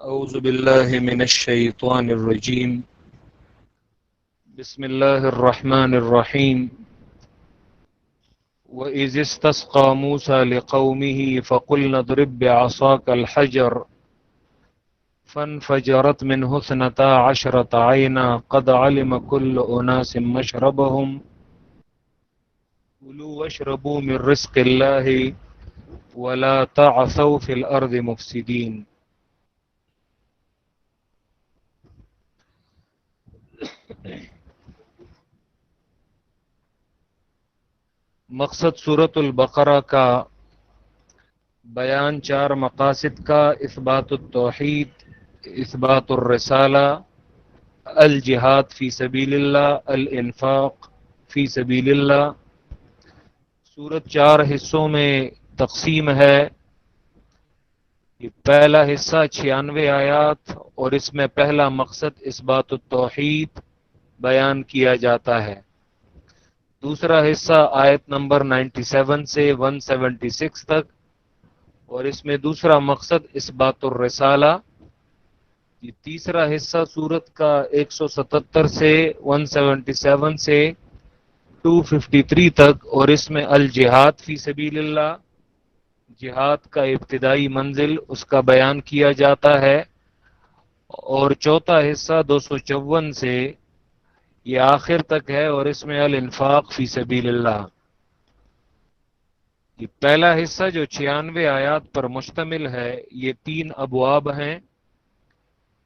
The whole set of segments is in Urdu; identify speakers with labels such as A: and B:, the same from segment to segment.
A: أعوذ بالله من الشيطان الرجيم. بسم الله الرحمن الرحيم. وإذ استسقى موسى لقومه فقلنا اضرب بعصاك الحجر فانفجرت منه 12 عينا قد علم كل أناس مشربهم كلوا واشربوا من رزق الله ولا تعثوا في الأرض مفسدين. مقصد سورۃ البقرہ کا بیان 4 مقاصد کا: اثبات التوحید، اثبات الرسالہ، الجہاد فی سبیل اللہ، الانفاق فی سبیل اللہ۔ سورت 4 حصوں میں تقسیم ہے۔ یہ پہلا حصہ 96 آیات اور اس میں پہلا مقصد اثبات التوحید بیان کیا جاتا ہے۔ دوسرا حصہ آیت نمبر 97 سے 176 تک اور اس میں دوسرا مقصد اثبات الرسالہ۔ یہ تیسرا حصہ سورت کا 177 سے 177 سے 253 تک اور اس میں الجہاد فی سبیل اللہ، جہاد کا ابتدائی منزل، اس کا بیان کیا جاتا ہے۔ اور چوتھا حصہ 254 سے یہ آخر تک ہے اور اس میں الانفاق فی سبیل اللہ۔ یہ پہلا حصہ جو 96 آیات پر مشتمل ہے، یہ 3 ابواب ہیں۔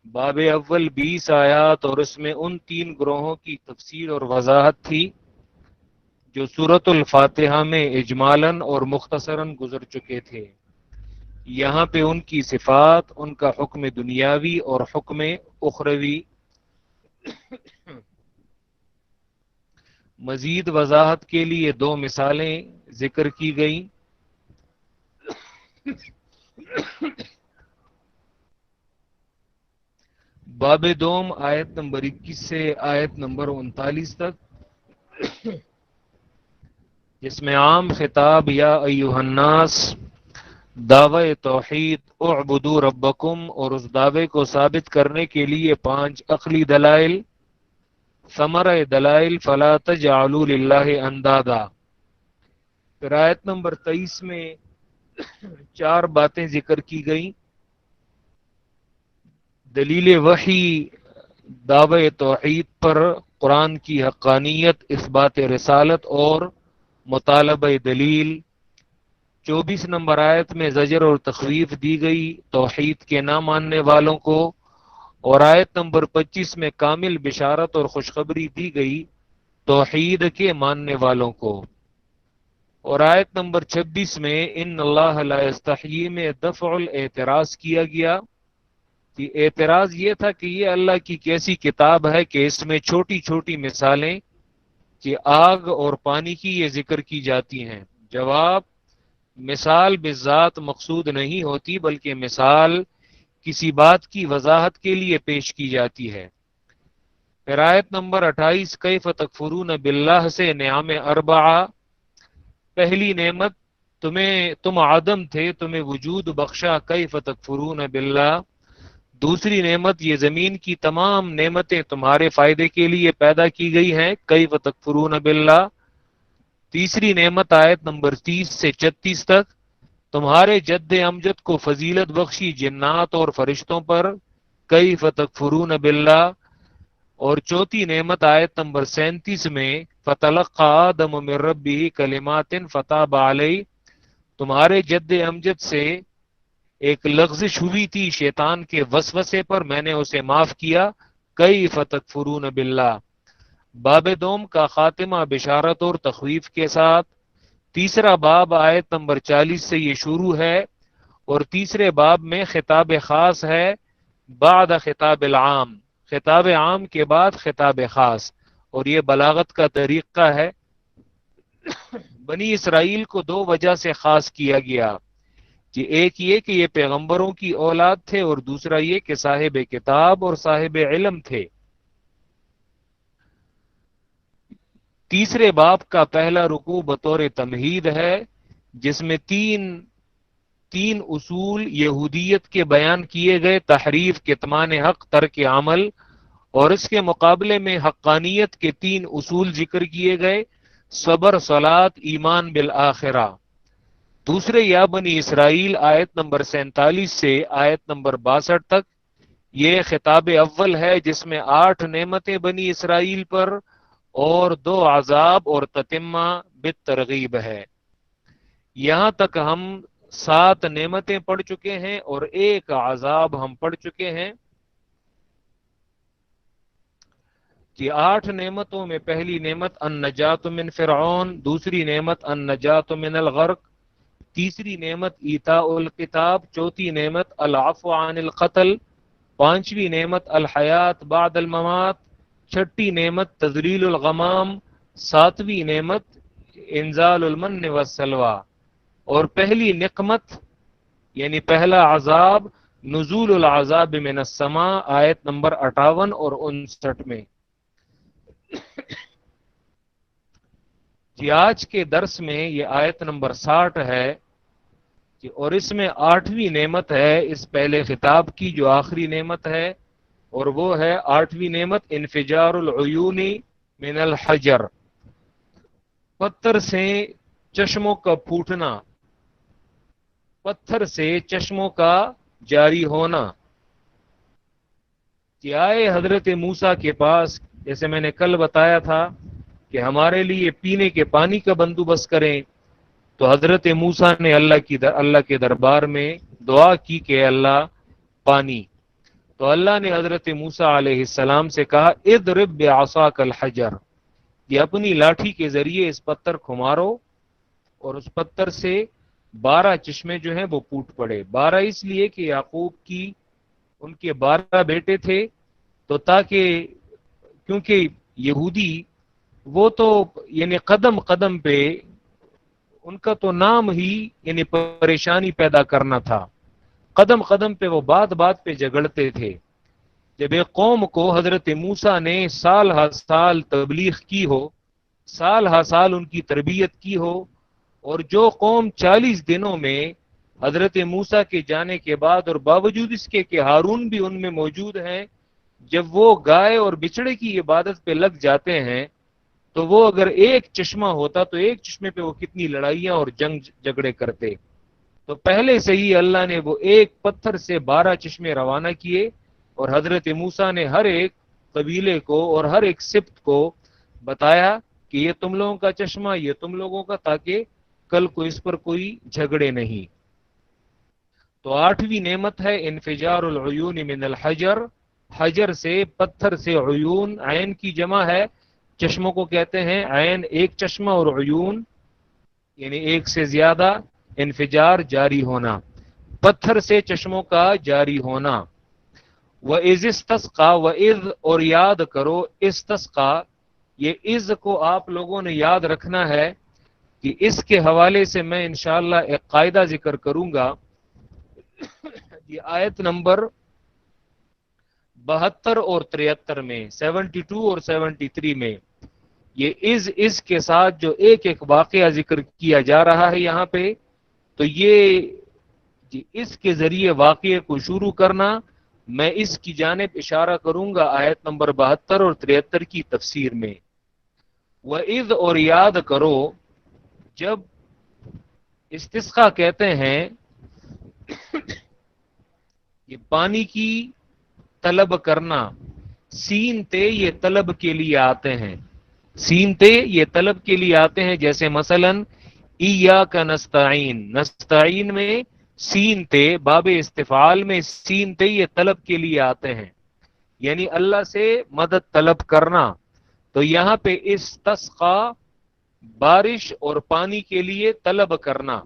A: باب اول 20 آیات اور اس میں ان 3 گروہوں کی تفسیر اور وضاحت تھی جو سورۃ الفاتحہ میں اجمالاً اور مختصراً گزر چکے تھے۔ یہاں پہ ان کی صفات، ان کا حکم دنیاوی اور حکم اخروی مزید وضاحت کے لیے 2 مثالیں ذکر کی گئیں۔ باب دوم آیت نمبر 21 سے آیت نمبر 39 تک، جس میں عام خطاب یا ایھا الناس، دعوی توحید اعبدوا ربکم، اور اس دعوے کو ثابت کرنے کے لیے 5 عقلی دلائل، ثمرہ دلائل فلا تجعلوا للہ اندادا۔ پھر آیت نمبر 23 میں 4 باتیں ذکر کی گئیں: دلیل وحی دعوی توحید پر، قرآن کی حقانیت، اثبات رسالت اور مطالبہ دلیل۔ 24 نمبر آیت میں زجر اور تخویف دی گئی توحید کے نہ ماننے والوں کو، اور آیت نمبر 25 میں کامل بشارت اور خوشخبری دی گئی توحید کے ماننے والوں کو، اور آیت نمبر 26 میں ان اللہ لا یستحیی میں دفع الاعتراض کیا گیا کہ اعتراض یہ تھا کہ یہ اللہ کی کیسی کتاب ہے کہ اس میں چھوٹی چھوٹی مثالیں کہ آگ اور پانی کی یہ ذکر کی جاتی ہیں۔ جواب: مثال بذات مقصود نہیں ہوتی، بلکہ مثال کسی بات کی وضاحت کے لیے پیش کی جاتی ہے۔ پھر آیت نمبر 28 کیف تکفرون باللہ سے نعم اربعہ، پہلی نعمت تم عدم تھے، تمہیں وجود بخشا، کیف تکفرون باللہ۔ دوسری نعمت، یہ زمین کی تمام نعمتیں تمہارے فائدے کے لیے پیدا کی گئی ہیں، کیف تکفرون باللہ۔ تیسری نعمت آیت نمبر 30 سے 36 تک، تمہارے جد امجد کو فضیلت بخشی جنات اور فرشتوں پر، کیف تکفرون باللہ۔ اور چوتھی نعمت آیت نمبر 37 میں، فتلقى آدم من ربه کلمات فتاب علیہ، تمہارے جد امجد سے ایک لغزش ہوئی تھی شیطان کے وسوسے پر، میں نے اسے معاف کیا، کیف تکفرون باللہ۔ باب دوم کا خاتمہ بشارت اور تخویف کے ساتھ۔ تیسرا باب آیت نمبر 40 سے یہ شروع ہے اور تیسرے باب میں خطاب خاص ہے بعد خطاب العام، خطاب عام کے بعد خطاب خاص، اور یہ بلاغت کا طریقہ ہے۔ بنی اسرائیل کو 2 وجہ سے خاص کیا گیا، کہ ایک یہ کہ یہ پیغمبروں کی اولاد تھے، اور دوسرا یہ کہ صاحب کتاب اور صاحب علم تھے۔ تیسرے باب کا پہلا رکوع بطور تمہید ہے، جس میں 3 تین اصول یہودیت کے بیان کیے گئے، تحریف، کتمان حق، ترک عمل، اور اس کے مقابلے میں حقانیت کے تین اصول ذکر کیے گئے، صبر، صلات، ایمان بالآخرہ۔ دوسرے یا بنی اسرائیل آیت نمبر 47 سے آیت نمبر 62 تک یہ خطاب اول ہے، جس میں 8 نعمتیں بنی اسرائیل پر اور 2 عذاب اور تتمہ بالترغیب ہے۔ یہاں تک ہم 7 نعمتیں پڑھ چکے ہیں اور 1 عذاب ہم پڑھ چکے ہیں کہ 8 نعمتوں میں پہلی نعمت النجات من فرعون، دوسری نعمت النجات من الغرق، تیسری نعمت ایتاء الکتاب، چوتھی نعمت العفو عن القتل، پانچویں نعمت الحیات بعد الممات، چھٹی نعمت تذلیل الغمام، ساتویں نعمت انزال المن والسلوى، اور پہلی نقمت یعنی پہلا عذاب نزول العذاب من السماء آیت نمبر 58 اور 59 میں۔ جی آج کے درس میں یہ آیت نمبر 60 ہے کہ اور اس میں 8ویں نعمت ہے اس پہلے خطاب کی جو آخری نعمت ہے، اور وہ ہے 8ویں نعمت انفجار العیون من الحجر، پتھر سے چشموں کا پھوٹنا، پتھر سے چشموں کا جاری ہونا۔ کہ آئے حضرت موسیٰ کے پاس، جیسے میں نے کل بتایا تھا کہ ہمارے لیے پینے کے پانی کا بندوبست کریں، تو حضرت موسیٰ نے اللہ کے دربار میں دعا کی کہ اللہ پانی، تو اللہ نے حضرت موسیٰ علیہ السلام سے کہا اضرب بعصاک الحجر، یہ اپنی لاٹھی کے ذریعے اس پتھر کو مارو، اور اس پتھر سے 12 چشمے جو ہیں وہ پھوٹ پڑے۔ 12 اس لیے کہ یعقوب کی ان کے 12 بیٹے تھے، تو تاکہ کیونکہ یہودی وہ تو یعنی قدم قدم پہ ان کا تو نام ہی یعنی پریشانی پیدا کرنا تھا، قدم قدم پہ وہ بات بات پہ جھگڑتے تھے۔ جب ایک قوم کو حضرت موسیٰ نے سال ہر سال تبلیغ کی ہو، سال ہر سال ان کی تربیت کی ہو، اور جو قوم 40 دنوں میں حضرت موسیٰ کے جانے کے بعد اور باوجود اس کے کہ ہارون بھی ان میں موجود ہیں، جب وہ گائے اور بچڑے کی عبادت پہ لگ جاتے ہیں، تو وہ اگر ایک چشمہ ہوتا تو ایک چشمے پہ وہ کتنی لڑائیاں اور جنگ جھگڑے کرتے۔ تو پہلے سے ہی اللہ نے وہ ایک پتھر سے 12 چشمے روانہ کیے، اور حضرت موسیٰ نے ہر ایک قبیلے کو اور ہر ایک سبط کو بتایا کہ یہ تم لوگوں کا چشمہ، یہ تم لوگوں کا، تاکہ کل کو اس پر کوئی جھگڑے نہیں۔ تو 8ویں نعمت ہے انفجار العیون من الحجر، حجر سے، پتھر سے، عیون عین کی جمع ہے، چشموں کو کہتے ہیں عین ایک چشمہ، اور عیون یعنی ایک سے زیادہ، انفجار جاری ہونا، پتھر سے چشموں کا جاری ہونا۔ وَإِذِ اسْتَسْقَى، وَإِذ اور یاد کرو، اسْتَسْقَى، یہ از کو آپ لوگوں نے یاد رکھنا ہے کہ اس کے حوالے سے میں انشاءاللہ ایک قاعدہ ذکر کروں گا۔ یہ آیت نمبر 72 اور 73 میں، 72 اور 73 میں، یہ از کے ساتھ جو ایک ایک واقعہ ذکر کیا جا رہا ہے یہاں پہ، تو یہ اس کے ذریعے واقعے کو شروع کرنا، میں اس کی جانب اشارہ کروں گا آیت نمبر 72 اور 73 کی تفسیر میں۔ وَإِذْ اور یاد کرو، جب استسقا کہتے ہیں یہ پانی کی طلب کرنا، سین تے یہ طلب کے لیے آتے ہیں، سین تے یہ طلب کے لیے آتے ہیں، جیسے مثلا ایاک نستعین، نستعین میں سین تے، باب استفعال میں سین تے یہ طلب کے لیے آتے ہیں، یعنی اللہ سے مدد طلب کرنا۔ تو یہاں پہ استسقا بارش اور پانی کے لیے طلب کرنا،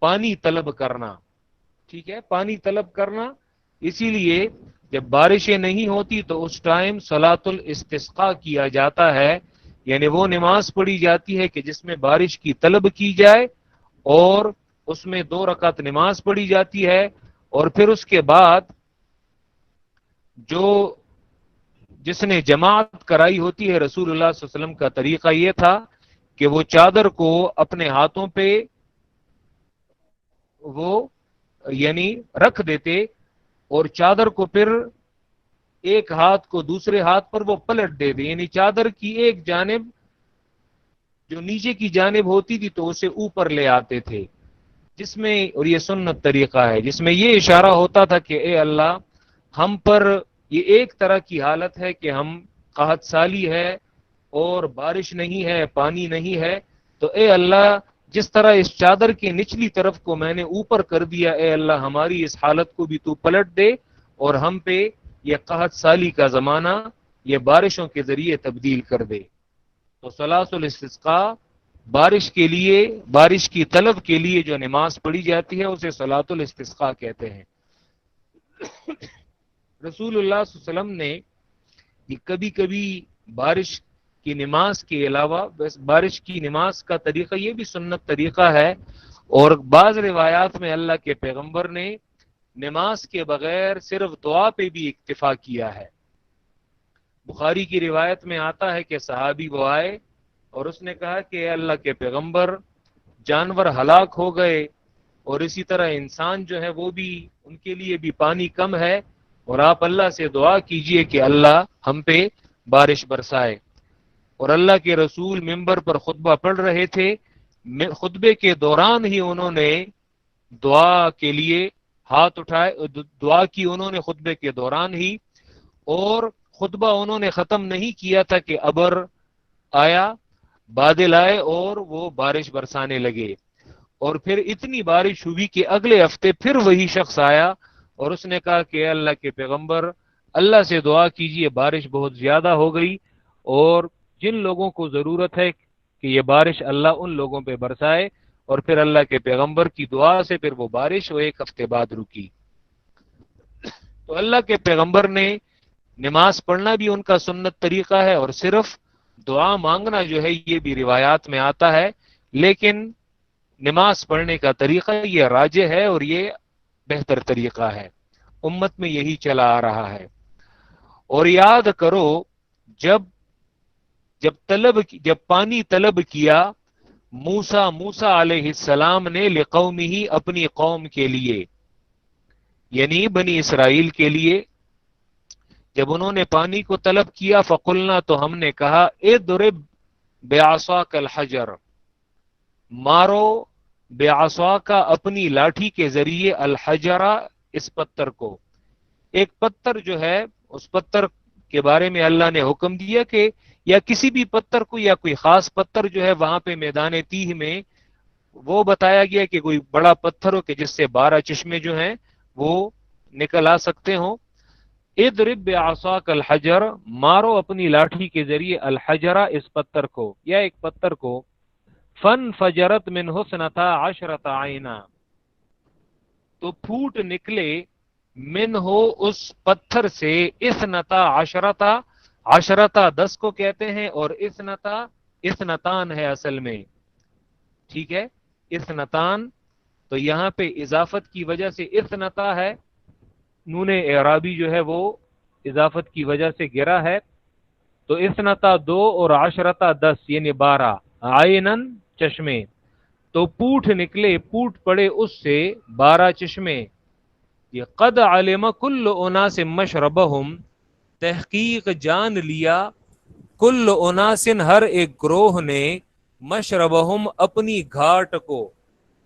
A: پانی طلب کرنا، ٹھیک ہے، پانی طلب کرنا۔ اسی لیے جب بارشیں نہیں ہوتی تو اس ٹائم صلاۃ الاستسقاء کیا جاتا ہے، یعنی وہ نماز پڑھی جاتی ہے کہ جس میں بارش کی طلب کی جائے، اور اس میں 2 رکعت نماز پڑھی جاتی ہے، اور پھر اس کے بعد جس نے جماعت کرائی ہوتی ہے، رسول اللہ صلی اللہ علیہ وسلم کا طریقہ یہ تھا کہ وہ چادر کو اپنے ہاتھوں پہ وہ یعنی رکھ دیتے اور چادر کو پھر ایک ہاتھ کو دوسرے ہاتھ پر وہ پلٹ دیتے، یعنی چادر کی ایک جانب جو نیچے کی جانب ہوتی تھی تو اسے اوپر لے آتے تھے، جس میں، اور یہ سنت طریقہ ہے جس میں یہ اشارہ ہوتا تھا کہ اے اللہ ہم پر یہ ایک طرح کی حالت ہے کہ ہم قحط سالی ہے اور بارش نہیں ہے، پانی نہیں ہے، تو اے اللہ جس طرح اس چادر کی نچلی طرف کو میں نے اوپر کر دیا، اے اللہ ہماری اس حالت کو بھی تو پلٹ دے اور ہم پہ یہ قحط سالی کا زمانہ یہ بارشوں کے ذریعے تبدیل کر دے۔ تو صلاۃ الاستسقاء بارش کے لیے، بارش کی طلب کے لیے جو نماز پڑھی جاتی ہے اسے صلاۃ الاستسقاء کہتے ہیں۔ رسول اللہ صلی اللہ علیہ وسلم نے کبھی کبھی بارش کی نماز کے علاوہ، بارش کی نماز کا طریقہ یہ بھی سنت طریقہ ہے، اور بعض روایات میں اللہ کے پیغمبر نے نماز کے بغیر صرف دعا پہ بھی اکتفا کیا ہے۔ بخاری کی روایت میں آتا ہے کہ صحابی وہ آئے اور اس نے کہا کہ اے اللہ کے پیغمبر جانور ہلاک ہو گئے اور اسی طرح انسان جو ہے وہ بھی، ان کے لیے بھی پانی کم ہے، اور آپ اللہ سے دعا کیجئے کہ اللہ ہم پہ بارش برسائے۔ اور اللہ کے رسول ممبر پر خطبہ پڑھ رہے تھے، خطبے کے دوران ہی انہوں نے دعا کے لیے ہاتھ اٹھائے، دعا کی انہوں نے خطبے کے دوران ہی، اور خطبہ انہوں نے ختم نہیں کیا تھا کہ ابر آیا، بادل آئے اور وہ بارش برسانے لگے، اور پھر اتنی بارش ہوئی کہ اگلے ہفتے پھر وہی شخص آیا اور اس نے کہا کہ اے اللہ کے پیغمبر اللہ سے دعا کیجئے، بارش بہت زیادہ ہو گئی اور جن لوگوں کو ضرورت ہے کہ یہ بارش اللہ ان لوگوں پہ برسائے، اور پھر اللہ کے پیغمبر کی دعا سے پھر وہ بارش وہ ایک ہفتے بعد رکی۔ تو اللہ کے پیغمبر نے نماز پڑھنا بھی ان کا سنت طریقہ ہے، اور صرف دعا مانگنا جو ہے یہ بھی روایات میں آتا ہے، لیکن نماز پڑھنے کا طریقہ یہ راجح ہے اور یہ بہتر طریقہ ہے، امت میں یہی چلا آ رہا ہے۔ اور یاد کرو جب پانی طلب کیا موسیٰ علیہ السلام نے لقومہ اپنی قوم کے لیے، یعنی بنی اسرائیل کے لیے، جب انہوں نے پانی کو طلب کیا فقلنا تو ہم نے کہا اضرب بعصاک الحجر، مارو بعصاک اپنی لاٹھی کے ذریعے الحجرہ اس پتھر کو۔ ایک پتھر جو ہے اس پتھر کے بارے میں اللہ نے حکم دیا کہ یا کسی بھی پتھر کو یا کوئی خاص پتھر جو ہے وہاں پہ میدان تیہ میں وہ بتایا گیا کہ کوئی بڑا پتھر ہو کہ جس سے 12 چشمے جو ہیں وہ نکل آ سکتے ہوں۔ اضرب بعصاک الحجر، مارو اپنی لاٹھی کے ذریعے الحجرہ اس پتھر کو یا ایک پتھر کو، فانفجرت منہ اثنتا عشرۃ عینا، تو پھوٹ نکلے من ہو اس پتھر سے اثنتا عشرتا، عشرتا 10 کو کہتے ہیں اور اثنتا اثنتان ہے اصل میں، ٹھیک ہے، اثنتان تو یہاں پہ اضافت کی وجہ سے اثنتا ہے، نون اعرابی جو ہے وہ اضافت کی وجہ سے گرا ہے، تو اثنتا 2 اور عشرتا 10 یعنی 12، عینن چشمے، تو پوٹ نکلے، پوٹ پڑے اس سے 12 چشمے۔ یہ قد علم کل اناس مشربہم، تحقیق جان لیا کل اناس ہر ایک گروہ نے، مشربہم اپنی گھاٹ کو،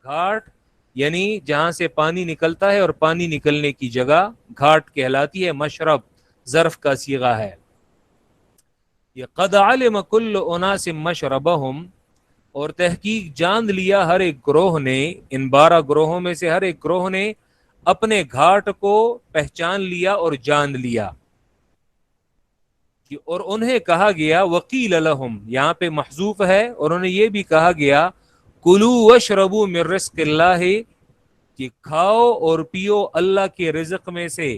A: گھاٹ یعنی جہاں سے پانی نکلتا ہے اور پانی نکلنے کی جگہ گھاٹ کہلاتی ہے، مشرب ظرف کا صیغہ ہے۔ یہ قد علم کل اناس مشربہم، اور تحقیق جان لیا ہر ایک گروہ نے، ان 12 گروہوں میں سے ہر ایک گروہ نے اپنے گھاٹ کو پہچان لیا اور جان لیا، اور انہیں کہا گیا وقیل لہم، یہاں پہ محذوف ہے، اور انہیں یہ بھی کہا گیا کلوا واشربوا من رزق اللہ، کہ کھاؤ اور پیو اللہ کے رزق میں سے،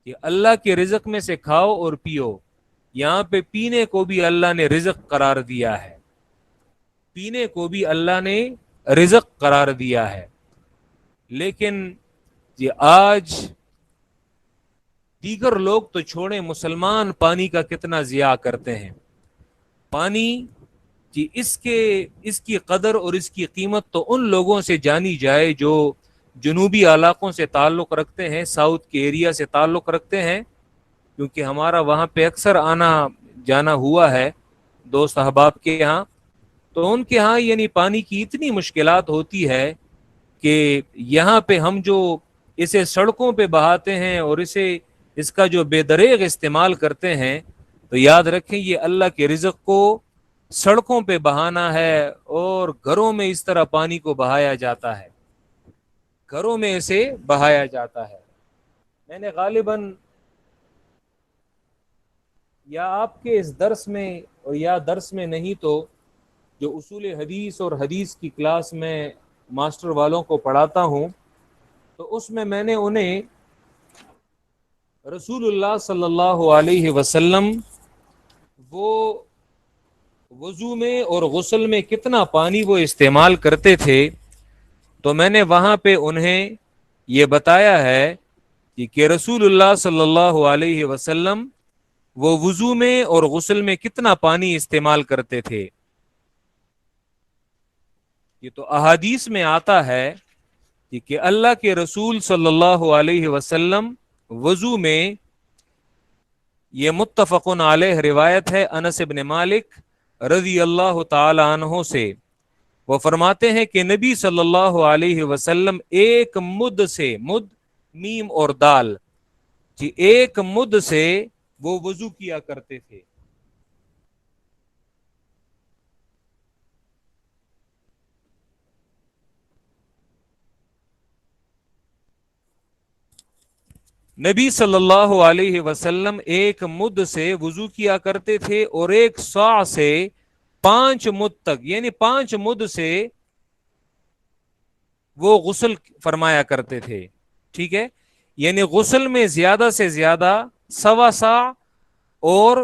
A: کہ اللہ کے رزق میں سے کھاؤ اور پیو۔ یہاں پہ پینے کو بھی اللہ نے رزق قرار دیا ہے، پینے کو بھی اللہ نے رزق قرار دیا ہے، لیکن یہ آج دیگر لوگ تو چھوڑیں، مسلمان پانی کا کتنا ضیاع کرتے ہیں۔ پانی کہ اس کی قدر اور اس کی قیمت تو ان لوگوں سے جانی جائے جو جنوبی علاقوں سے تعلق رکھتے ہیں، ساؤتھ کے ایریا سے تعلق رکھتے ہیں، کیونکہ ہمارا وہاں پہ اکثر آنا جانا ہوا ہے دوست احباب کے یہاں. تو ان کے ہاں یعنی پانی کی اتنی مشکلات ہوتی ہے کہ یہاں پہ ہم جو اسے سڑکوں پہ بہاتے ہیں اور اس کا جو بے دریغ استعمال کرتے ہیں، تو یاد رکھیں یہ اللہ کے رزق کو سڑکوں پہ بہانا ہے، اور گھروں میں اس طرح پانی کو بہایا جاتا ہے، گھروں میں اسے بہایا جاتا ہے. میں نے غالباً یا آپ کے اس درس میں اور یا درس میں نہیں تو جو اصول حدیث اور حدیث کی کلاس میں ماسٹر والوں کو پڑھاتا ہوں، تو اس میں نے انہیں رسول اللہ صلی اللہ علیہ وسلم وہ وضو میں اور غسل میں کتنا پانی وہ استعمال کرتے تھے، تو میں نے وہاں پہ انہیں یہ بتایا ہے کہ رسول اللہ صلی اللہ علیہ وسلم وہ وضو میں اور غسل میں کتنا پانی استعمال کرتے تھے. یہ تو احادیث میں آتا ہے کہ اللہ کے رسول صلی اللہ علیہ وسلم وضو میں، یہ متفق علیہ روایت ہے انس بن مالک رضی اللہ تعالی عنہ سے، وہ فرماتے ہیں کہ نبی صلی اللہ علیہ وسلم ایک مد سے، مد میم اور دال، کہ ایک مد سے وہ وضو کیا کرتے تھے. نبی صلی اللہ علیہ وسلم ایک مد سے وضو کیا کرتے تھے، اور ایک صاع سے 5 مد تک، یعنی 5 مد سے وہ غسل فرمایا کرتے تھے. ٹھیک ہے، یعنی غسل میں زیادہ سے زیادہ 1.25 صاع اور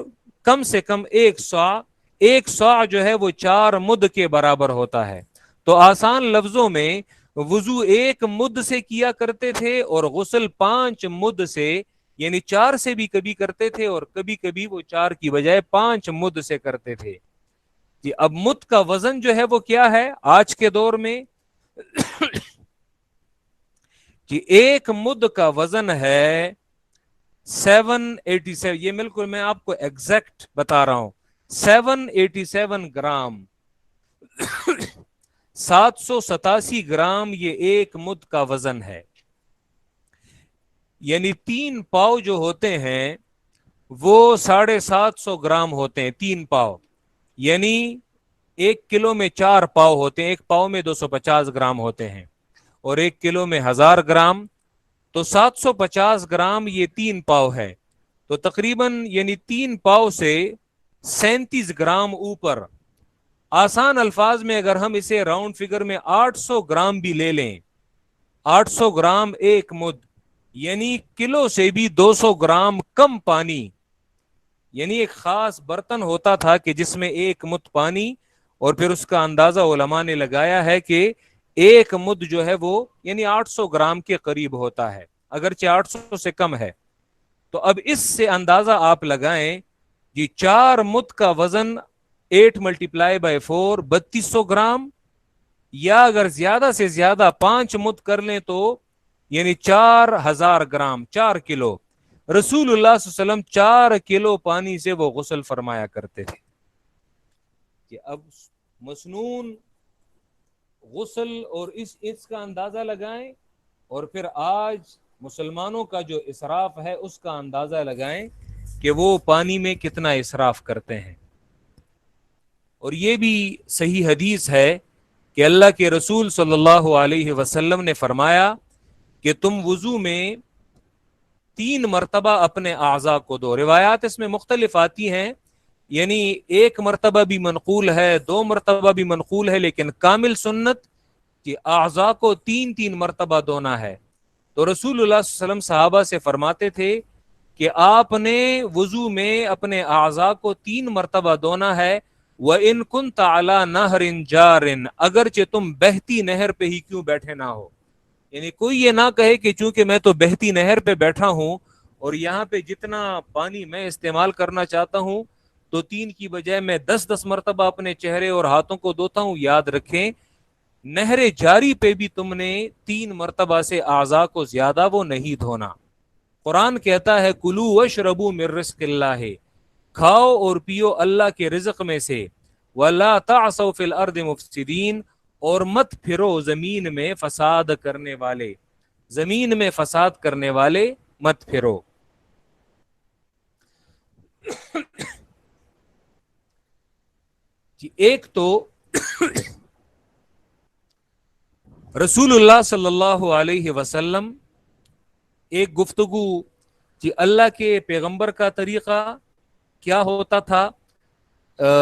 A: کم سے کم 1 صاع. 1 صاع جو ہے وہ 4 مد کے برابر ہوتا ہے. تو آسان لفظوں میں وضو 1 مد سے کیا کرتے تھے، اور غسل 5 مد سے، یعنی 4 سے بھی کبھی کرتے تھے اور کبھی کبھی وہ 4 کی بجائے 5 مد سے کرتے تھے. جی اب مد کا وزن جو ہے وہ کیا ہے آج کے دور میں؟ کہ ایک مد کا وزن ہے 787، یہ بالکل میں آپ کو ایگزیکٹ بتا رہا ہوں، 787 گرام، 787 گرام یہ ایک مد کا وزن ہے. یعنی 3 پاؤ جو ہوتے ہیں وہ 750 گرام ہوتے ہیں. 3 پاؤ یعنی 1 کلو میں 4 پاؤ ہوتے ہیں، 1 پاؤ میں 250 گرام ہوتے ہیں، اور 1 کلو میں 1000 گرام، تو 750 گرام یہ 3 پاؤ ہے. تو تقریباً یعنی 3 پاؤ سے 37 گرام اوپر. آسان الفاظ میں اگر ہم اسے راؤنڈ فگر میں 800 گرام بھی لے لیں، 800 گرام ایک مد، یعنی کلو سے بھی 200 گرام کم پانی. یعنی ایک خاص برتن ہوتا تھا کہ جس میں 1 مد پانی، اور پھر اس کا اندازہ علماء نے لگایا ہے کہ 1 مد جو ہے وہ یعنی 800 گرام کے قریب ہوتا ہے، اگرچہ 800 سے کم ہے. تو اب اس سے اندازہ آپ لگائیں، یہ 4 مد کا وزن 8 ملٹیپلائی بائی 4 3200 گرام، یا اگر زیادہ سے زیادہ 5 مد کر لیں تو یعنی 4000 گرام، 4 کلو. رسول اللہ صلی اللہ علیہ وسلم 4 کلو پانی سے وہ غسل فرمایا کرتے تھے. کہ اب مسنون غسل اور اس کا اندازہ لگائیں، اور پھر آج مسلمانوں کا جو اسراف ہے اس کا اندازہ لگائیں کہ وہ پانی میں کتنا اسراف کرتے ہیں. اور یہ بھی صحیح حدیث ہے کہ اللہ کے رسول صلی اللہ علیہ وسلم نے فرمایا کہ تم وضو میں 3 مرتبہ اپنے اعضاء کو دو. روایات اس میں مختلف آتی ہیں، یعنی 1 مرتبہ بھی منقول ہے، 2 مرتبہ بھی منقول ہے، لیکن کامل سنت کہ اعضاء کو 3 مرتبہ دھونا ہے. تو رسول اللہ صلی اللہ علیہ وسلم صحابہ سے فرماتے تھے کہ آپ نے وضو میں اپنے اعضاء کو 3 مرتبہ دھونا ہے. وَإِن كُنْتَ عَلَى نَهْرٍ جَارٍ، اگرچہ تم بہتی نہر پہ ہی کیوں بیٹھے نہ ہو. یعنی کوئی یہ نہ کہے کہ چونکہ میں تو بہتی نہر پہ بیٹھا ہوں اور یہاں پہ جتنا پانی میں استعمال کرنا چاہتا ہوں
B: تو 3 کی بجائے میں 10 مرتبہ اپنے چہرے اور ہاتھوں کو دھوتا ہوں. یاد رکھیں نہر جاری پہ بھی تم نے 3 مرتبہ سے اعضاء کو زیادہ وہ نہیں دھونا. قرآن کہتا ہے کلو واشربوا من رزق اللہ، کھاؤ اور پیو اللہ کے رزق میں سے. وَلَا تَعْصَوْا فِي الْأَرْضِ مُفْسِدِينَ، اور مت پھرو زمین میں فساد کرنے والے، زمین میں فساد کرنے والے مت پھرو. ایک تو رسول اللہ صلی اللہ علیہ وسلم ایک گفتگو اللہ کے پیغمبر کا طریقہ کیا ہوتا تھا.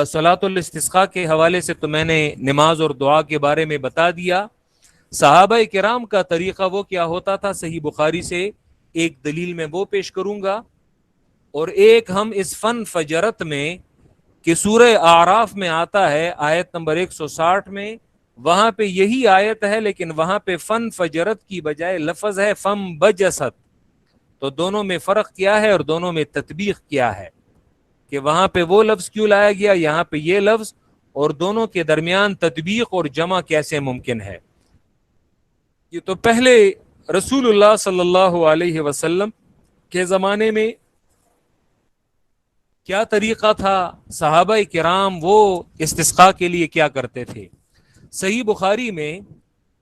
B: صلاۃ الاستسقاء کے حوالے سے تو میں نے نماز اور دعا کے بارے میں بتا دیا. صحابہ کرام کا طریقہ وہ کیا ہوتا تھا، صحیح بخاری سے ایک دلیل میں وہ پیش کروں گا، اور ایک ہم اس فن فجرت میں کہ سورہ اعراف میں آتا ہے آیت نمبر 160 میں، وہاں پہ یہی آیت ہے لیکن وہاں پہ فن فجرت کی بجائے لفظ ہے فم بجست. تو دونوں میں فرق کیا ہے اور دونوں میں تطبیق کیا ہے، کہ وہاں پہ وہ لفظ کیوں لایا گیا، یہاں پہ یہ لفظ، اور دونوں کے درمیان تطبیق اور جمع کیسے ممکن ہے. یہ تو پہلے رسول اللہ صلی اللہ علیہ وسلم کے زمانے میں کیا طریقہ تھا، صحابہ کرام وہ استسقاء کے لیے کیا کرتے تھے. صحیح بخاری میں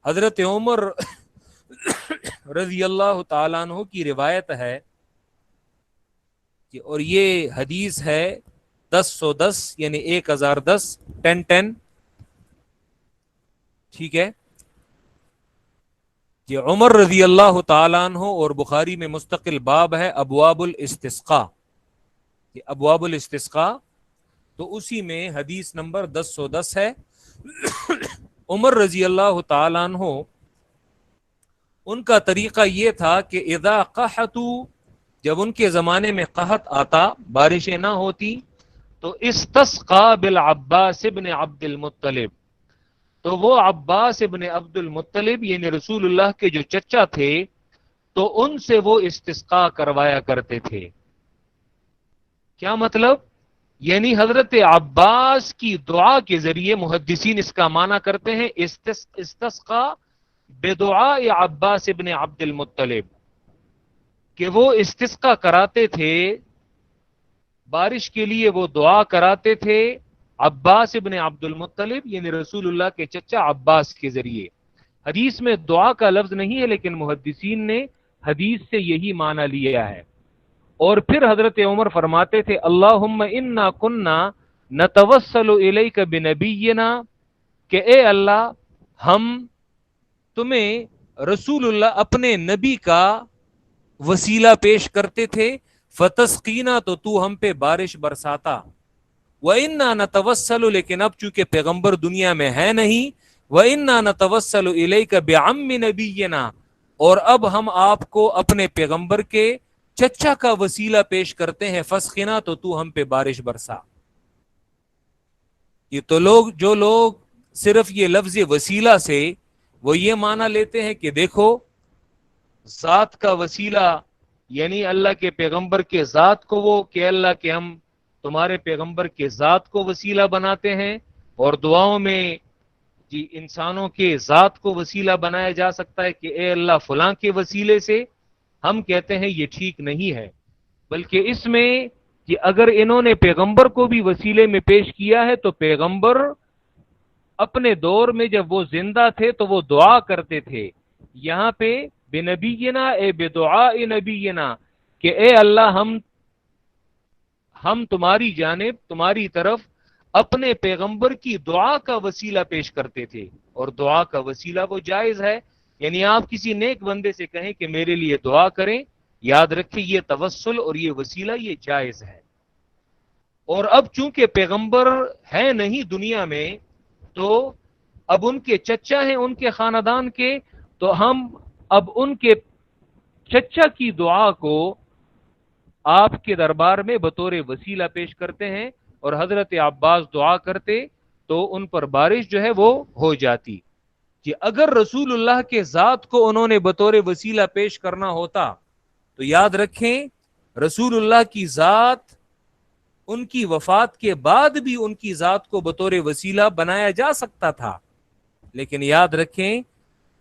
B: حضرت عمر رضی اللہ تعالیٰ عنہ کی روایت ہے کہ، اور یہ حدیث ہے 1010 یعنی 1010 1010، ٹھیک ہے، کہ عمر رضی اللہ تعالیٰ عنہ، اور بخاری میں مستقل باب ہے ابواب الاستسقاء، کہ ابواب الاستسقاء، تو اسی میں حدیث نمبر 1010 ہے. عمر رضی اللہ تعالیٰ عنہ ان کا طریقہ یہ تھا کہ اذا قحطوا، جب ان کے زمانے میں قحط آتا، بارشیں نہ ہوتی، تو استسقى بالعباس ابن عبد المطلب، تو وہ عباس ابن عبد المطلب یعنی رسول اللہ کے جو چچا تھے، تو ان سے وہ استسقاء کروایا کرتے تھے. کیا مطلب؟ یعنی حضرت عباس کی دعا کے ذریعے محدثین اس کا معنی کرتے ہیں استسقى بدعاء عباس ابن عبد المطلب، کہ وہ استسقاء کراتے تھے، بارش کے لیے وہ دعا کراتے تھے عباس ابن عبد المطلب یعنی رسول اللہ کے چچا عباس کے ذریعے. حدیث میں دعا کا لفظ نہیں ہے لیکن محدثین نے حدیث سے یہی معنی لیا ہے. اور پھر حضرت عمر فرماتے تھے اللہم انا کننا نتوسل الیک بنبینا، کہ اے اللہ ہم تمہیں رسول اللہ اپنے نبی کا وسیلہ پیش کرتے تھے، فتسقینا، تو ہم پہ بارش برساتا. وَإِنَّا نَتَوَسَّلُ، لیکن اب چونکہ پیغمبر دنیا میں ہے نہیں، وَإِنَّا نَتَوَسَّلُ إِلَيْكَ بِعَمِّ نَبِيِّنَا، اور اب ہم آپ کو اپنے پیغمبر کے چچا کا وسیلہ پیش کرتے ہیں، فسقنا، تو ہم پہ بارش برسا. یہ تو جو لوگ صرف یہ لفظ وسیلہ سے وہ یہ معنی لیتے ہیں کہ دیکھو ذات کا وسیلہ یعنی اللہ کے پیغمبر کے ذات کو، وہ کہ اللہ کے ہم تمہارے پیغمبر کے ذات کو وسیلہ بناتے ہیں، اور دعاؤں میں جی انسانوں کے ذات کو وسیلہ بنایا جا سکتا ہے کہ اے اللہ فلاں کے وسیلے سے. ہم کہتے ہیں یہ ٹھیک نہیں ہے، بلکہ اس میں کہ اگر انہوں نے پیغمبر کو بھی وسیلے میں پیش کیا ہے تو پیغمبر اپنے دور میں جب وہ زندہ تھے تو وہ دعا کرتے تھے. یہاں پہ بنبینا اے بدعاء نبینا، کہ اے اللہ ہم تمہاری جانب، تمہاری طرف اپنے پیغمبر کی دعا کا وسیلہ پیش کرتے تھے. اور دعا کا وسیلہ وہ جائز ہے، یعنی آپ کسی نیک بندے سے کہیں کہ میرے لیے دعا کریں، یاد رکھیں یہ توسل اور یہ وسیلہ یہ جائز ہے. اور اب چونکہ پیغمبر ہے نہیں دنیا میں، تو اب ان کے چچا ہیں ان کے خاندان کے، تو ہم اب ان کے چچا کی دعا کو آپ کے دربار میں بطور وسیلہ پیش کرتے ہیں، اور حضرت عباس دعا کرتے تو ان پر بارش جو ہے وہ ہو جاتی. کہ اگر رسول اللہ کے ذات کو انہوں نے بطور وسیلہ پیش کرنا ہوتا تو یاد رکھیں رسول اللہ کی ذات ان کی وفات کے بعد بھی ان کی ذات کو بطور وسیلہ بنایا جا سکتا تھا، لیکن یاد رکھیں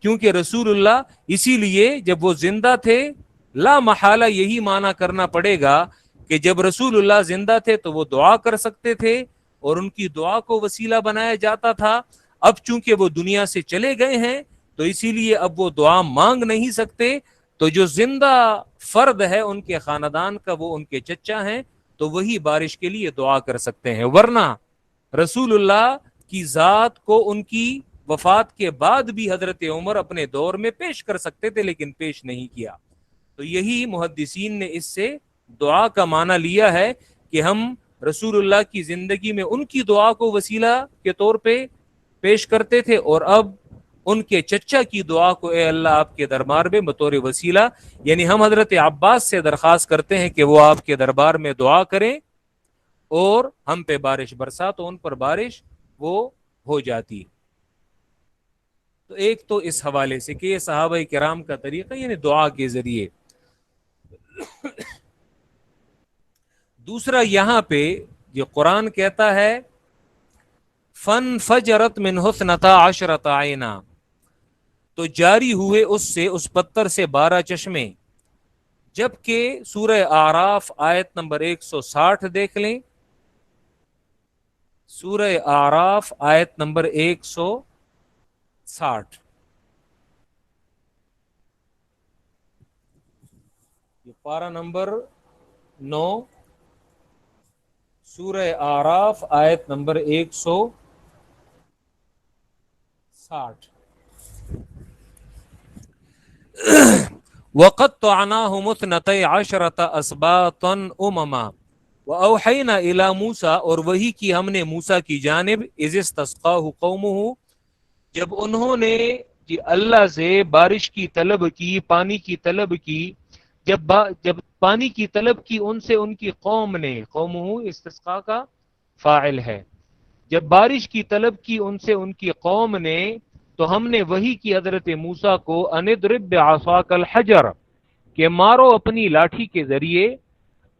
B: کیونکہ رسول اللہ، اسی لیے جب وہ زندہ تھے لا محالہ یہی معنی کرنا پڑے گا کہ جب رسول اللہ زندہ تھے تو وہ دعا کر سکتے تھے اور ان کی دعا کو وسیلہ بنایا جاتا تھا. اب چونکہ وہ دنیا سے چلے گئے ہیں تو اسی لیے اب وہ دعا مانگ نہیں سکتے، تو جو زندہ فرد ہے ان کے خاندان کا وہ ان کے چچا ہیں، تو وہی بارش کے لیے دعا کر سکتے ہیں. ورنہ رسول اللہ کی ذات کو ان کی وفات کے بعد بھی حضرت عمر اپنے دور میں پیش کر سکتے تھے، لیکن پیش نہیں کیا. تو یہی محدثین نے اس سے دعا کا معنی لیا ہے کہ ہم رسول اللہ کی زندگی میں ان کی دعا کو وسیلہ کے طور پہ پیش کرتے تھے، اور اب ان کے چچا کی دعا کو اے اللہ آپ کے دربار میں بطور وسیلہ، یعنی ہم حضرت عباس سے درخواست کرتے ہیں کہ وہ آپ کے دربار میں دعا کریں اور ہم پہ بارش برسا، تو ان پر بارش وہ ہو جاتی. تو ایک تو اس حوالے سے کہ یہ صحابہ کرام کا طریقہ یعنی دعا کے ذریعے. دوسرا یہاں پہ جو قرآن کہتا ہے فن فجرت من حسنتا عشرت عینا، تو جاری ہوئے اس سے، اس پتھر سے 12 چشمے، جبکہ سورہ اعراف آیت نمبر 160 دیکھ لیں. سورہ اعراف آیت نمبر 160، یہ پارہ نمبر 9، سورہ اعراف آیت نمبر 160. وَقَطَّعْنَاهُمُ اثْنَتَيْ عَشْرَةَ أَسْبَاطًا أُمَمًا وَأَوْحَيْنَا إِلَى مُوسَىٰ، اور وحی کی ہم نے موسیٰ کی جانب اذ اسْتَسْقَاهُ قَوْمُهُ، جب انہوں نے اللہ سے بارش کی طلب کی، پانی کی طلب کی، جب پانی کی طلب کی ان سے ان کی قوم نے، قومہ استسقاء کا فاعل ہے، جب بارش کی طلب کی ان سے ان کی قوم نے، تو ہم نے وحی کی حضرت موسیٰ کو ان اضرب بعصاک الحجر، کہ مارو اپنی لاٹھی کے ذریعے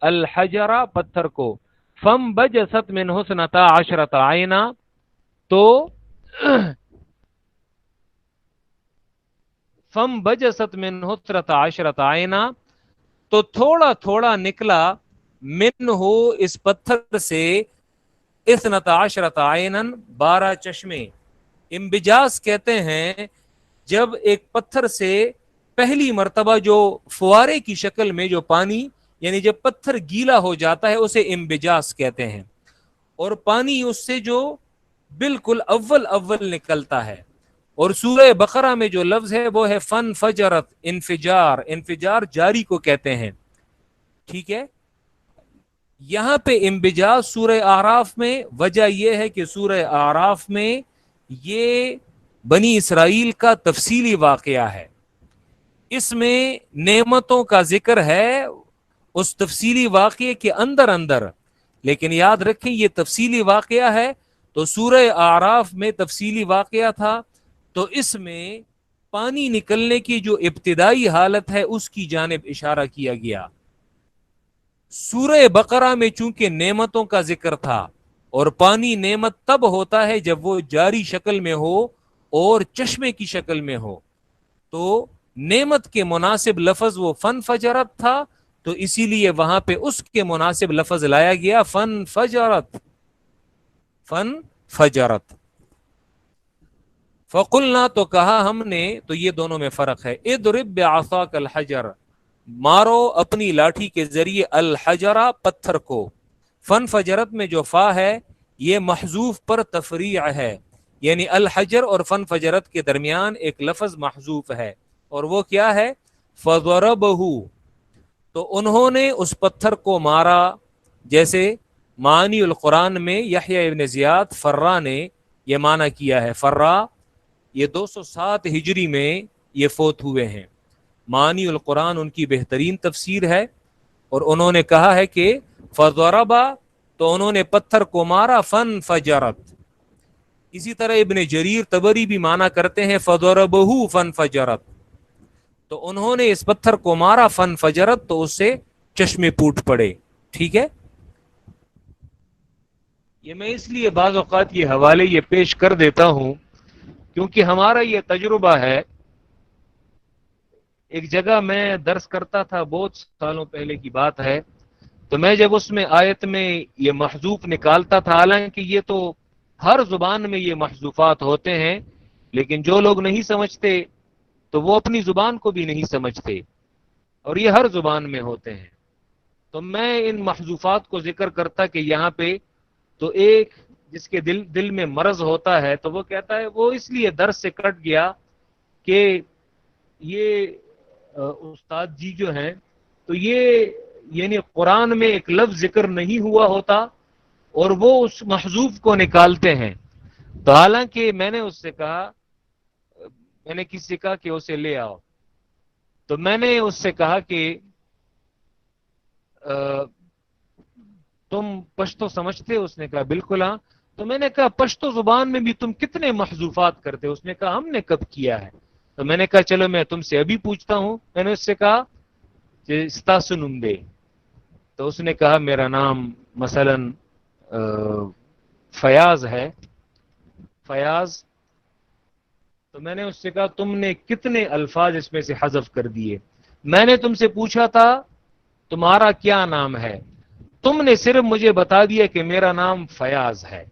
B: الحجر پتھر کو، فانبجست منہ اثنتا عشرۃ عینا، تو فانبجست منہ اثنتا عشرۃ عینا، تو تھوڑا تھوڑا نکلا منہ اس پتھر سے اثنتا عشرۃ عینا 12 چشمے. انبجاس کہتے ہیں جب ایک پتھر سے پہلی مرتبہ جو فوارے کی شکل میں جو پانی، یعنی جب پتھر گیلا ہو جاتا ہے اسے انبجاس کہتے ہیں، اور پانی اس سے جو بالکل اول نکلتا ہے. اور سورہ بقرہ میں جو لفظ ہے وہ ہے فن فجرت، انفجار، انفجار جاری کو کہتے ہیں. ٹھیک ہے، یہاں پہ انبجاس سورہ اعراف میں، وجہ یہ ہے کہ سورہ اعراف میں یہ بنی اسرائیل کا تفصیلی واقعہ ہے، اس میں نعمتوں کا ذکر ہے اس تفصیلی واقعے کے اندر، لیکن یاد رکھیں یہ تفصیلی واقعہ ہے، تو سورہ اعراف میں تفصیلی واقعہ تھا، تو اس میں پانی نکلنے کی جو ابتدائی حالت ہے اس کی جانب اشارہ کیا گیا. سورہ بقرہ میں چونکہ نعمتوں کا ذکر تھا، اور پانی نعمت تب ہوتا ہے جب وہ جاری شکل میں ہو اور چشمے کی شکل میں ہو، تو نعمت کے مناسب لفظ وہ فن فجرت تھا، تو اسی لیے وہاں پہ اس کے مناسب لفظ لایا گیا فن فجرت. فقلنا، تو کہا ہم نے، تو یہ دونوں میں فرق ہے، اضرب بعصاک الحجر، مارو اپنی لاٹھی کے ذریعے الحجرہ پتھر کو. فن فجرت میں جو فا ہے یہ محذوف پر تفریع ہے، یعنی الحجر اور فن فجرت کے درمیان ایک لفظ محذوف ہے، اور وہ کیا ہے؟ فضربہ، تو انہوں نے اس پتھر کو مارا. جیسے معانی القرآن میں یحییٰ ابن زیاد فرا نے یہ معنی کیا ہے. فرا یہ 207 ہجری میں یہ فوت ہوئے ہیں. معانی القرآن ان کی بہترین تفسیر ہے، اور انہوں نے کہا ہے کہ فضربا، تو انہوں نے پتھر کو مارا، فن فجرت. اسی طرح ابن جریر طبری بھی معنی کرتے ہیں فضربہ فن فجرت، تو انہوں نے اس پتھر کو مارا فن فجرت، تو اس سے چشمے پھوٹ پڑے. ٹھیک ہے،
A: یہ میں اس لیے بعض اوقات یہ حوالے یہ پیش کر دیتا ہوں کیونکہ ہمارا یہ تجربہ ہے. ایک جگہ میں درس کرتا تھا، بہت سالوں پہلے کی بات ہے، تو میں جب اس میں آیت میں یہ محذوف نکالتا تھا، حالانکہ یہ تو ہر زبان میں یہ محذوفات ہوتے ہیں، لیکن جو لوگ نہیں سمجھتے تو وہ اپنی زبان کو بھی نہیں سمجھتے، اور یہ ہر زبان میں ہوتے ہیں. تو میں ان محذوفات کو ذکر کرتا کہ یہاں پہ تو ایک جس کے دل میں مرض ہوتا ہے تو وہ کہتا ہے وہ اس لیے درس سے کٹ گیا کہ یہ استاد جی جو ہیں تو یہ یعنی قرآن میں ایک لفظ ذکر نہیں ہوا ہوتا اور وہ اس محذوف کو نکالتے ہیں. تو حالانکہ میں نے اس سے کہا، میں نے کسی سے کہا کہ اسے لے آؤ، تو میں نے اس سے کہا کہ تم پشتو سمجھتے؟ اس نے کہا بالکل ہاں. تو میں نے کہا پشتو زبان میں بھی تم کتنے محذوفات کرتے؟ اس نے کہا ہم نے کب کیا ہے. تو میں نے کہا چلو میں تم سے ابھی پوچھتا ہوں. میں نے اس سے کہا کہ ستاسو نمبے، تو اس نے کہا میرا نام مثلا فیاض ہے، فیاض. تو میں نے اس سے کہا تم نے کتنے الفاظ اس میں سے حذف کر دیے؟ میں نے تم سے پوچھا تھا تمہارا کیا نام ہے، تم نے صرف مجھے بتا دیا کہ میرا نام فیاض ہے،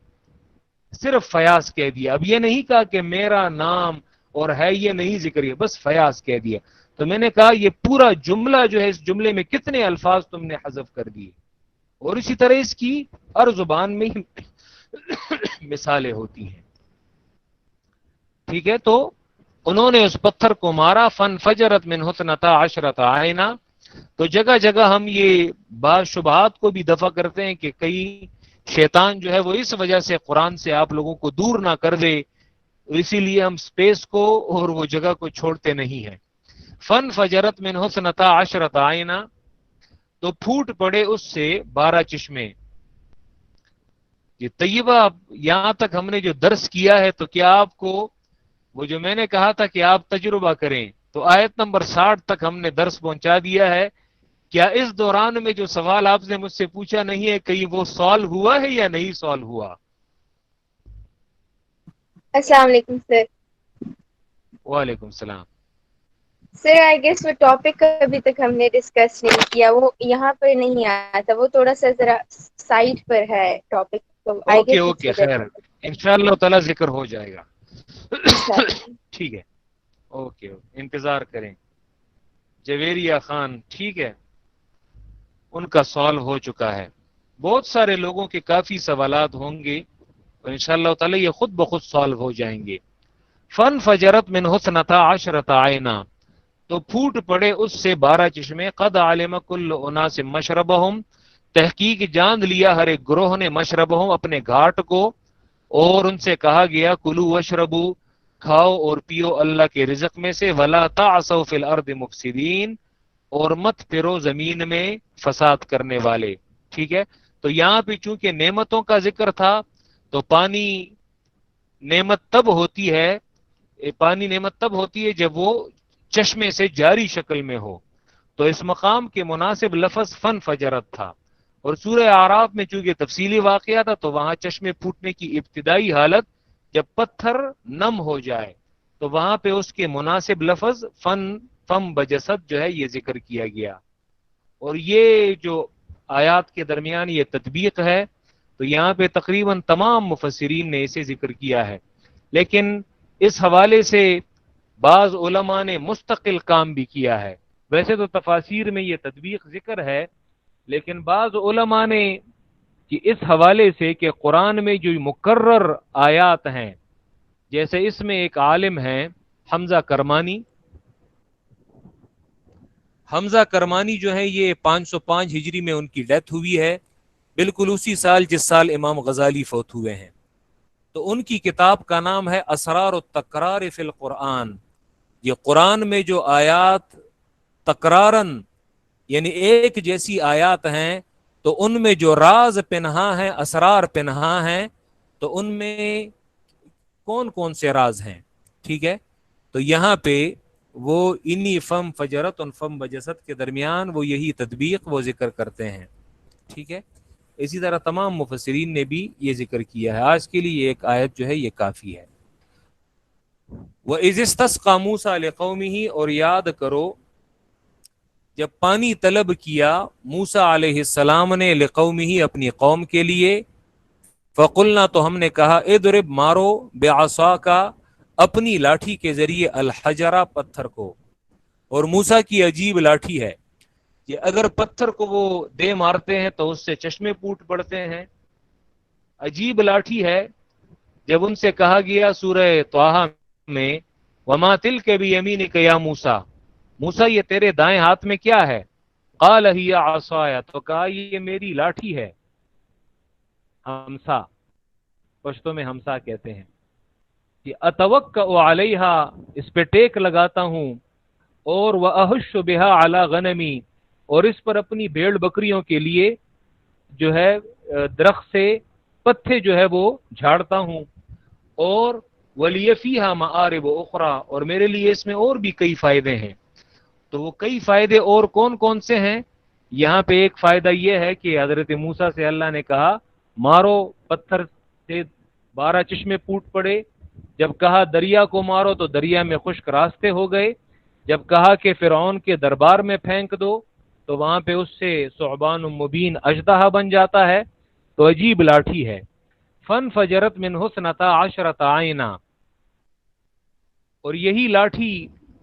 A: صرف فیاض کہہ دیا. اب یہ نہیں کہا کہ میرا نام اور ہے یہ نہیں ذکر کیا، بس فیاض کہہ دیا. تو میں نے کہا یہ پورا جملہ جو ہے اس جملے میں کتنے الفاظ تم نے حذف کر دیے؟ اور اسی طرح اس کی ہر زبان میں مثالیں ہوتی ہیں. ٹھیک ہے، تو انہوں نے اس پتھر کو مارا، فن فجرت من حسنتا عشرت عینا. تو جگہ جگہ ہم یہ بعض شبہات کو بھی دفع کرتے ہیں کہ کئی شیطان جو ہے وہ اس وجہ سے قرآن سے آپ لوگوں کو دور نہ کر دے، اسی لیے ہم سپیس کو اور وہ جگہ کو چھوڑتے نہیں ہیں. فن فجرت من حسنتا عشرت عینا، تو پھوٹ پڑے اس سے 12 چشمے. یہ طیبہ یہاں تک ہم نے جو درس کیا ہے، تو کیا آپ کو وہ جو میں نے کہا تھا کہ آپ تجربہ کریں، تو آیت نمبر 60 تک ہم نے درس پہنچا دیا ہے. کیا اس دوران میں جو سوال آپ نے مجھ سے پوچھا نہیں ہے کہیں وہ سالو ہوا ہے یا نہیں سالو ہوا؟
C: السلام علیکم سر.
A: وعلیکم السلام.
C: سر آئی گیس وہ ٹاپک ابھی تک ہم نے ڈسکس نہیں کیا، وہ یہاں پر نہیں آیا تھا، وہ تھوڑا سا ذرا سائڈ پر ہے ٹاپک، تو آئی
A: اوکے
C: گیس اس
A: اوکے،
C: وجہ
A: خیر،
C: سے.
A: انشاءاللہ تعالی ذکر ہو جائے گا.
C: انشاءاللہ.
A: ٹھیک ہے، اوکے اوکے، انتظار کریں. جویریہ خان، ٹھیک ہے، ان کا سوال ہو چکا ہے. بہت سارے لوگوں کے کافی سوالات ہوں گے اور انشاءاللہ تعالی یہ خود بخود سالو ہو جائیں گے. فن فجرت من حسنتا عشرت عینا، تو پھوٹ پڑے اس سے 12 چشمے. قد علم کل اناس مشربہم، تحقیق جان لیا ہر ایک گروہ نے، مشربہم اپنے گھاٹ کو، اور ان سے کہا گیا کلو وشربو، کھاؤ اور پیو اللہ کے رزق میں سے، ولا تعصوا فی الارض مفسدین، اور مت پھرو زمین میں فساد کرنے والے. ٹھیک ہے، تو یہاں پہ چونکہ نعمتوں کا ذکر تھا تو پانی نعمت تب ہوتی ہے، پانی نعمت تب ہوتی ہے جب وہ چشمے سے جاری شکل میں ہو. تو اس مقام کے مناسب لفظ فن فجرت تھا، اور سورہ اعراف میں چونکہ تفصیلی واقعہ تھا تو وہاں چشمے پھوٹنے کی ابتدائی حالت جب پتھر نم ہو جائے تو وہاں پہ اس کے مناسب لفظ فم بجسد جو ہے یہ ذکر کیا گیا. اور یہ جو آیات کے درمیان یہ تطبیق ہے تو یہاں پہ تقریباً تمام مفسرین نے اسے ذکر کیا ہے. لیکن اس حوالے سے بعض علماء نے مستقل کام بھی کیا ہے. ویسے تو تفاسیر میں یہ تطبیق ذکر ہے، لیکن بعض علماء نے کہ اس حوالے سے کہ قرآن میں جو مکرر آیات ہیں، جیسے اس میں ایک عالم ہیں حمزہ کرمانی. حمزہ کرمانی جو ہے یہ 505 ہجری میں ان کی ڈیتھ ہوئی ہے، بالکل اسی سال جس سال امام غزالی فوت ہوئے ہیں. تو ان کی کتاب کا نام ہے اسرار التکرار فی القرآن. یہ قرآن میں جو آیات تکرارن یعنی ایک جیسی آیات ہیں تو ان میں جو راز پنہا ہیں، اسرار پنہا ہیں، تو ان میں کون کون سے راز ہیں. ٹھیک ہے، تو یہاں پہ وہ انی فم فجرت ان فم بجسد کے درمیان وہ یہی تطبیق وہ ذکر کرتے ہیں. ٹھیک ہے،
B: اسی طرح تمام مفسرین نے بھی یہ ذکر کیا ہے. آج کے لیے ایک آیت جو ہے یہ کافی ہے. وَإِذِ اسْتَسْقَىٰ مُوسَىٰ لِقَوْمِهِ، اور یاد کرو جب پانی طلب کیا موسیٰ علیہ السلام نے لقومه اپنی قوم کے لیے، فقلنا تو ہم نے کہا اضرب مارو بعصاک اپنی لاٹھی کے ذریعے الحجرہ پتھر کو. اور موسیٰ کی عجیب لاٹھی ہے کہ اگر پتھر کو وہ دے مارتے ہیں تو اس سے چشمے پھوٹ پڑتے ہیں. عجیب لاٹھی ہے. جب ان سے کہا گیا سورہ طٰہٰ میں وما تلک بیمینک یا موسیٰ، موسیٰ یہ تیرے دائیں ہاتھ میں کیا ہے؟ قال ہی عصای، تو کہا یہ میری لاٹھی ہے. ہمسا، پشتو میں ہمسا کہتے ہیں کہ اتوکا علیہا، اس پہ ٹیک لگاتا ہوں، اور واحش بہا علی غنمی، اور اس پر اپنی بھیڑ بکریوں کے لیے جو ہے درخت سے پتے جو ہے وہ جھاڑتا ہوں. اور ولی فیہا مآرب اخرى، اور میرے لیے اس میں اور بھی کئی فائدے ہیں. تو وہ کئی فائدے اور کون کون سے ہیں؟ یہاں پہ ایک فائدہ یہ ہے کہ حضرت موسیٰ سے اللہ نے کہا مارو، پتھر سے 12 چشمے پھوٹ پڑے. جب کہا دریا کو مارو تو دریا میں خشک راستے ہو گئے. جب کہا کہ فرعون کے دربار میں پھینک دو تو وہاں پہ اس سے ثعبان مبین اژدہا بن جاتا ہے. تو عجیب لاٹھی ہے. فانفجرت منہ اثنتا عشرۃ عینا، اور یہی لاٹھی،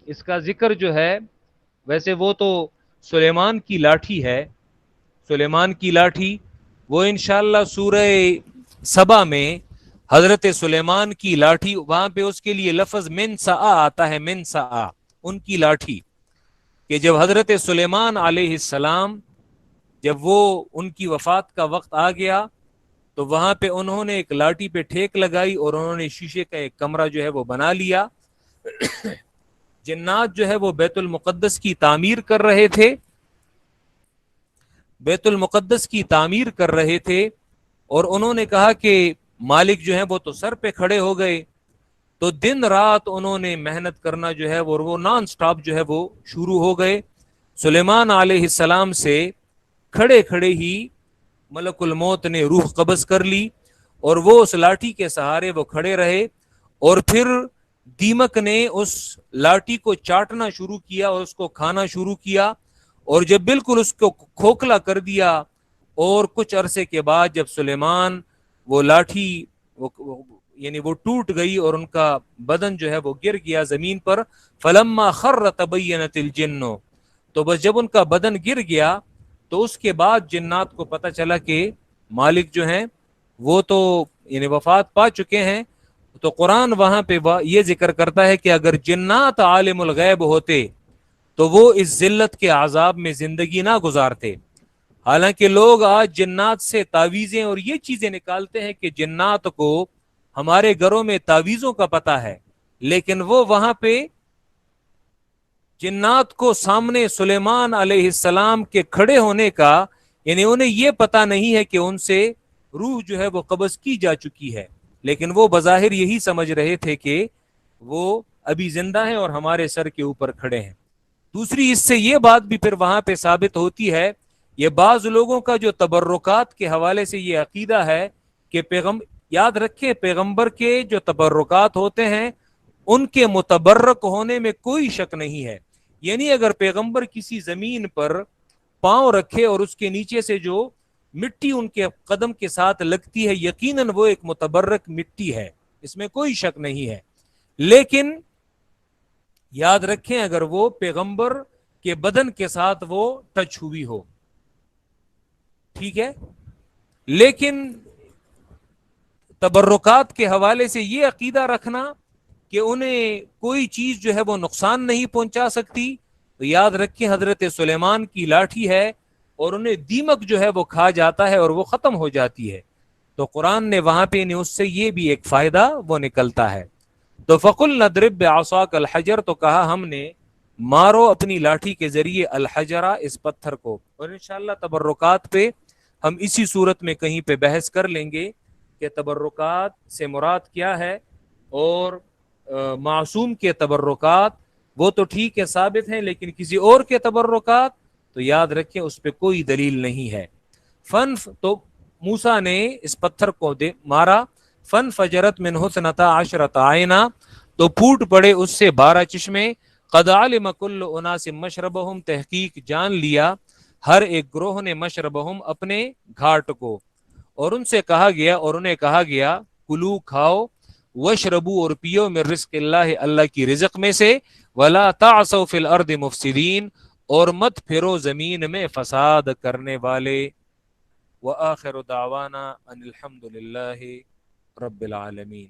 B: اس کا ذکر جو ہے، ویسے وہ تو سلیمان کی لاٹھی ہے. سلیمان کی لاٹھی وہ انشاءاللہ سورہ سبا میں حضرت سلیمان کی لاٹھی، وہاں پہ اس کے لیے لفظ من سآ آتا ہے، من سآ، ان کی لاٹھی. کہ جب حضرت سلیمان علیہ السلام جب وہ ان کی وفات کا وقت آ گیا تو وہاں پہ انہوں نے ایک لاٹھی پہ ٹھیک لگائی اور انہوں نے شیشے کا ایک کمرہ جو ہے وہ بنا لیا. جنات جو ہے وہ بیت المقدس کی تعمیر کر رہے تھے، بیت المقدس کی تعمیر کر رہے تھے، اور انہوں نے کہا کہ مالک جو ہے وہ تو سر پہ کھڑے ہو گئے. تو دن رات انہوں نے محنت کرنا جو ہے وہ نان سٹاپ جو ہے وہ شروع ہو گئے. سلیمان علیہ السلام سے کھڑے کھڑے ہی ملک الموت نے روح قبض کر لی، اور وہ اس لاٹھی کے سہارے وہ کھڑے رہے. اور پھر دیمک نے اس لاٹھی کو چاٹنا شروع کیا اور اس کو کھانا شروع کیا، اور جب بالکل اس کو کھوکھلا کر دیا، اور کچھ عرصے کے بعد جب سلیمان وہ لاٹھی یعنی وہ ٹوٹ گئی اور ان کا بدن جو ہے وہ گر گیا زمین پر. فلما خر تبینت الجن، تو بس جب ان کا بدن گر گیا تو اس کے بعد جنات کو پتہ چلا کہ مالک جو ہیں وہ تو یعنی وفات پا چکے ہیں. تو قرآن وہاں پہ یہ ذکر کرتا ہے کہ اگر جنات عالم الغیب ہوتے تو وہ اس ذلت کے عذاب میں زندگی نہ گزارتے. حالانکہ لوگ آج جنات سے تعویذیں اور یہ چیزیں نکالتے ہیں کہ جنات کو ہمارے گھروں میں تعویذوں کا پتہ ہے، لیکن وہ وہاں پہ جنات کو سامنے سلیمان علیہ السلام کے کھڑے ہونے کا یعنی انہیں یہ پتہ نہیں ہے کہ ان سے روح جو ہے وہ قبض کی جا چکی ہے، لیکن وہ بظاہر یہی سمجھ رہے تھے کہ وہ ابھی زندہ ہیں اور ہمارے سر کے اوپر کھڑے ہیں. دوسری اس سے یہ بات بھی پھر وہاں پہ ثابت ہوتی ہے، یہ بعض لوگوں کا جو تبرکات کے حوالے سے یہ عقیدہ ہے کہ یاد رکھیں پیغمبر کے جو تبرکات ہوتے ہیں ان کے متبرک ہونے میں کوئی شک نہیں ہے. یعنی اگر پیغمبر کسی زمین پر پاؤں رکھے اور اس کے نیچے سے جو مٹی ان کے قدم کے ساتھ لگتی ہے یقیناً وہ ایک متبرک مٹی ہے، اس میں کوئی شک نہیں ہے. لیکن یاد رکھیں اگر وہ پیغمبر کے بدن کے ساتھ وہ ٹچ ہوئی ہو، ٹھیک ہے. لیکن تبرکات کے حوالے سے یہ عقیدہ رکھنا کہ انہیں کوئی چیز جو ہے وہ نقصان نہیں پہنچا سکتی، تو یاد رکھیں حضرت سلیمان کی لاٹھی ہے اور انہیں دیمک جو ہے وہ کھا جاتا ہے اور وہ ختم ہو جاتی ہے. تو قرآن نے وہاں پہ اس سے یہ بھی ایک فائدہ وہ نکلتا ہے. تو فقل نضرب بعصاک الحجر، تو کہا ہم نے مارو اپنی لاٹھی کے ذریعے الحجرہ اس پتھر کو. اور انشاءاللہ تبرکات پہ ہم اسی صورت میں کہیں پہ بحث کر لیں گے کہ تبرکات سے مراد کیا ہے، اور معصوم کے تبرکات وہ تو ٹھیک ہے ثابت ہیں، لیکن کسی اور کے تبرکات تو یاد رکھیں اس پہ کوئی دلیل نہیں ہے. تو موسیٰ نے اس پتھر کو مارا، فن فجرت من حسنتا عشرت آئینہ، تو پھوٹ پڑے اس سے 12 چشمے، قد علم کل اناس مشربہم، تحقیق جان لیا ہر ایک گروہ نے، مشربہم اپنے گھاٹ کو، اور ان سے کہا گیا، اور انہیں کہا گیا کلو کھاؤ، وشربو اور پیو، من رزق اللہ اللہ کی رزق میں سے، ولا تعصوا فی الارض مفسدین اور مت پھرو زمین میں فساد کرنے والے۔ وآخر دعوانا ان الحمد للہ رب العالمین۔